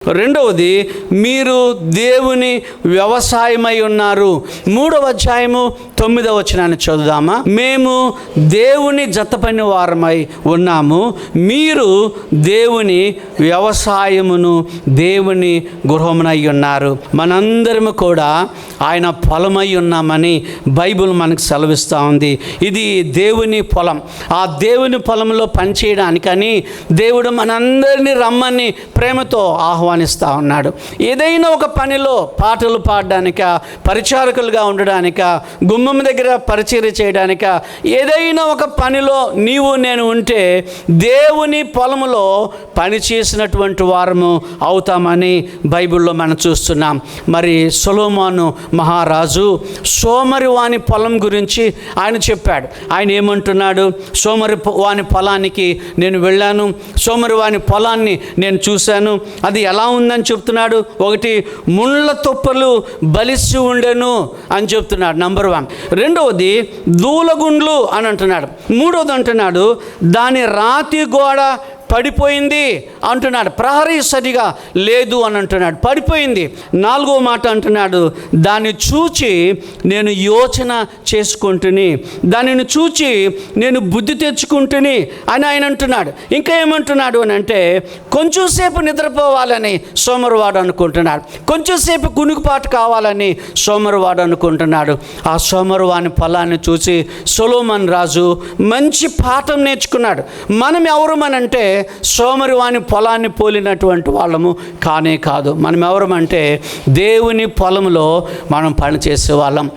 రెండవది, మీరు దేవుని వ్యవసాయమై ఉన్నారు. 3వ అధ్యాయము 9వ వచనాన్ని చదువుదామా? మేము దేవుని జతపని వారమై ఉన్నాము, మీరు దేవుని వ్యవసాయమును దేవుని గృహమునై ఉన్నారు. మనందరము కూడా ఆయన పొలమై ఉన్నామని బైబిల్ మనకు సెలవిస్తూ ఉంది. ఇది దేవుని పొలం. ఆ దేవుని పొలంలో పనిచేయడానికని దేవుడు మనందరినీ రమ్మని ప్రేమతో ఆహ్వానిస్తూ ఉన్నాడు. ఏదైనా ఒక పనిలో పాటలు పాడడానిక, పరిచారకులుగా ఉండడానిక, గుమ్మం దగ్గర పరిచర్య చేయడానిక, ఏదైనా ఒక పనిలో నీవు నేను ఉంటే దేవుని పొలములో పని చేసినటువంటి వారము అవుతామని బైబిల్లో మనం చూస్తున్నాం. మరి సొలొమోను మహారాజు సోమరి వాని పొలం గురించి ఆయన చెప్పాడు. ఆయన ఏమంటున్నాడు? సోమరి వాని పొలానికి నేను వెళ్ళాను, సోమరి వాని పొలాన్ని నేను చూశాను, అది ఎలా ఉందని చెప్తున్నాడు. ఒకటి, ముళ్ళ తుప్పలు బలిసి ఉండెను అని చెప్తున్నాడు, నంబర్ 1. రెండవది, దూలగుండ్లు అని అంటున్నాడు. మూడవది అంటున్నాడు, దాని రాతి గోడ పడిపోయింది అంటున్నాడు. ప్రహరీ సరిగా లేదు అని అంటున్నాడు, పడిపోయింది. 4వ మాట అంటున్నాడు, దాన్ని చూచి నేను యోచన చేసుకుంటుని, దానిని చూచి నేను బుద్ధి తెచ్చుకుంటుని అని ఆయన అంటున్నాడు. ఇంకా ఏమంటున్నాడు అని అంటే, కొంచెంసేపు నిద్రపోవాలని సోమరివాడు అనుకుంటున్నాడు, కొంచెంసేపు కునుకుపాటు కావాలని సోమరివాడు అనుకుంటున్నాడు. ఆ సోమరివాని పొలాన్ని చూసి సొలొమోను రాజు మంచి పాఠం నేర్చుకున్నాడు. మనం ఎవరమనంటే సోమరివాని పొలాన్ని పోలినటువంటి వాళ్ళము కానే కాదు. మనం ఎవరమంటే దేవుని పొలంలో మనం పనిచేసే వాళ్ళం.